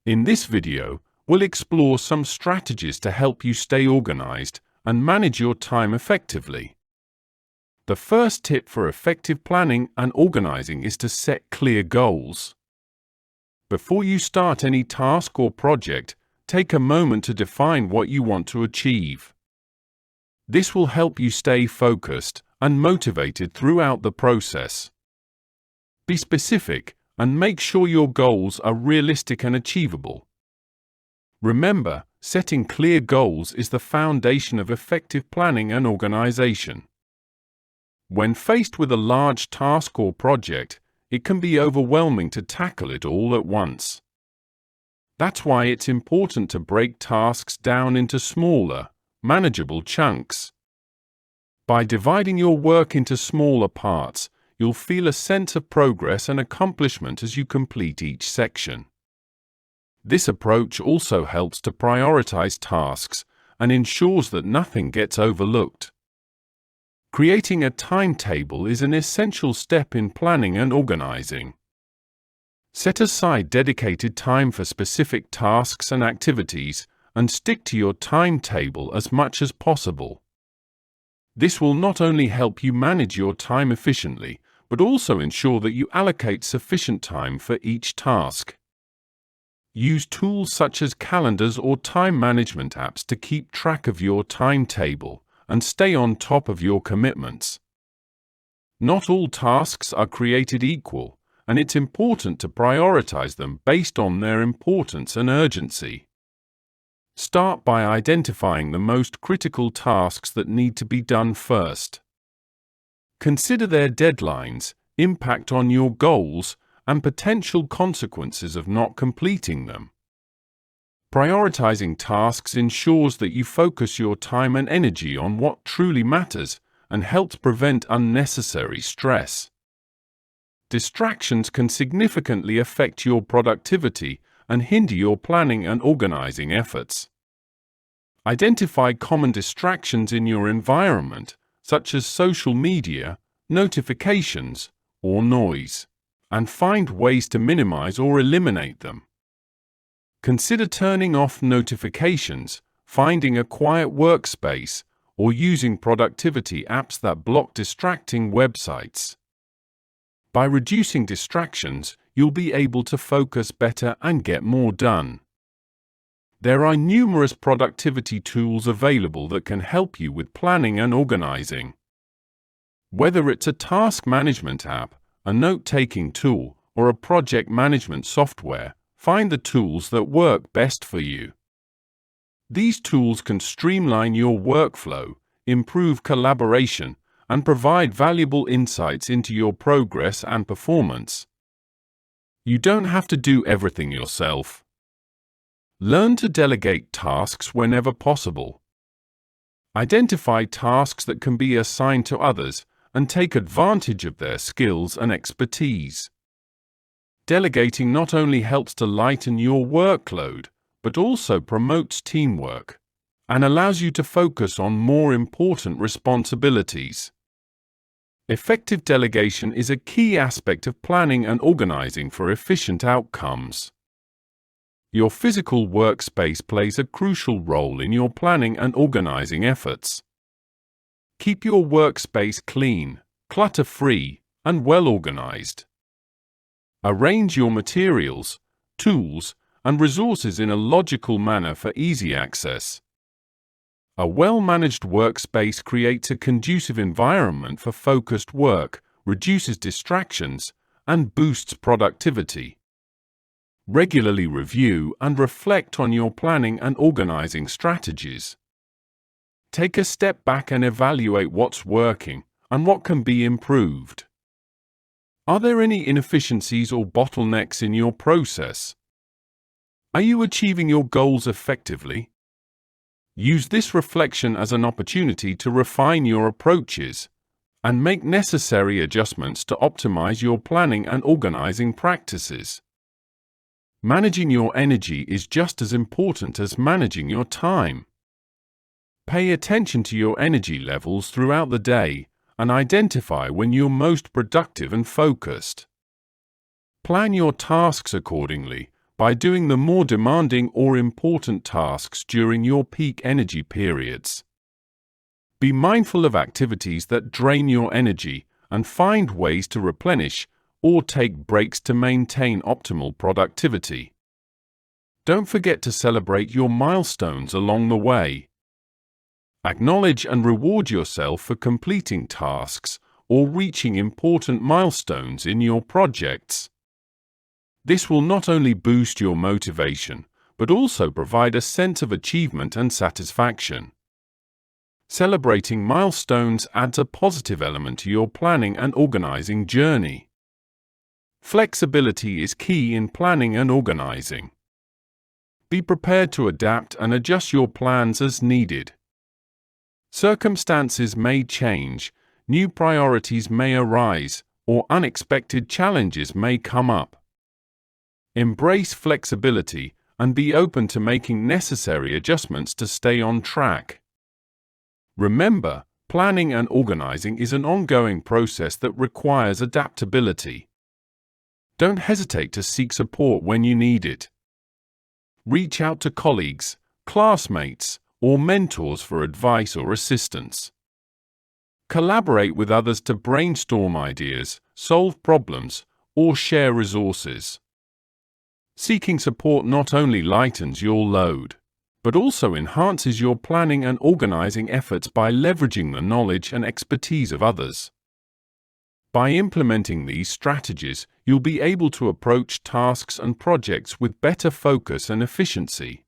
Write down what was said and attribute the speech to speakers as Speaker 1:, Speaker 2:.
Speaker 1: In this video, we'll explore some strategies to help you stay organized and manage your time effectively. The first tip for effective planning and organizing is to set clear goals. Before you start any task or project, take a moment to define what you want to achieve. This will help you stay focused and motivated throughout the process. Be specific and make sure your goals are realistic and achievable. Remember, setting clear goals is the foundation of effective planning and organization. When faced with a large task or project, it can be overwhelming to tackle it all at once. That's why it's important to break tasks down into smaller, manageable chunks. By dividing your work into smaller parts, you'll feel a sense of progress and accomplishment as you complete each section. This approach also helps to prioritize tasks and ensures that nothing gets overlooked. Creating a timetable is an essential step in planning and organizing. Set aside dedicated time for specific tasks and activities, and stick to your timetable as much as possible. This will not only help you manage your time efficiently, but also ensure that you allocate sufficient time for each task. Use tools such as calendars or time management apps to keep track of your timetable and stay on top of your commitments. Not all tasks are created equal, and it's important to prioritize them based on their importance and urgency. Start by identifying the most critical tasks that need to be done first. Consider their deadlines, impact on your goals, and potential consequences of not completing them. Prioritizing tasks ensures that you focus your time and energy on what truly matters and helps prevent unnecessary stress. Distractions can significantly affect your productivity and hinder your planning and organizing efforts. Identify common distractions in your environment, such as social media, notifications, or noise, and find ways to minimize or eliminate them. Consider turning off notifications, finding a quiet workspace, or using productivity apps that block distracting websites. By reducing distractions, you'll be able to focus better and get more done. There are numerous productivity tools available that can help you with planning and organizing. Whether it's a task management app, a note-taking tool, or a project management software, find the tools that work best for you. These tools can streamline your workflow, improve collaboration, and provide valuable insights into your progress and performance. You don't have to do everything yourself. Learn to delegate tasks whenever possible. Identify tasks that can be assigned to others and take advantage of their skills and expertise. Delegating not only helps to lighten your workload, but also promotes teamwork and allows you to focus on more important responsibilities. Effective delegation is a key aspect of planning and organizing for efficient outcomes. Your physical workspace plays a crucial role in your planning and organizing efforts. Keep your workspace clean, clutter-free, and well organized. Arrange your materials, tools, and resources in a logical manner for easy access. A well-managed workspace creates a conducive environment for focused work, reduces distractions, and boosts productivity. Regularly review and reflect on your planning and organizing strategies. Take a step back and evaluate what's working and what can be improved. Are there any inefficiencies or bottlenecks in your process? Are you achieving your goals effectively? Use this reflection as an opportunity to refine your approaches and make necessary adjustments to optimize your planning and organizing practices. Managing your energy is just as important as managing your time. Pay attention to your energy levels throughout the day and identify when you're most productive and focused. Plan your tasks accordingly, by doing the more demanding or important tasks during your peak energy periods. Be mindful of activities that drain your energy and find ways to replenish or take breaks to maintain optimal productivity. Don't forget to celebrate your milestones along the way. Acknowledge and reward yourself for completing tasks or reaching important milestones in your projects. This will not only boost your motivation, but also provide a sense of achievement and satisfaction. Celebrating milestones adds a positive element to your planning and organizing journey. Flexibility is key in planning and organizing. Be prepared to adapt and adjust your plans as needed. Circumstances may change, new priorities may arise, or unexpected challenges may come up. Embrace flexibility and be open to making necessary adjustments to stay on track. Remember, planning and organizing is an ongoing process that requires adaptability. Don't hesitate to seek support when you need it. Reach out to colleagues, classmates, or mentors for advice or assistance. Collaborate with others to brainstorm ideas, solve problems, or share resources. Seeking support not only lightens your load, but also enhances your planning and organizing efforts by leveraging the knowledge and expertise of others. By implementing these strategies, you'll be able to approach tasks and projects with better focus and efficiency.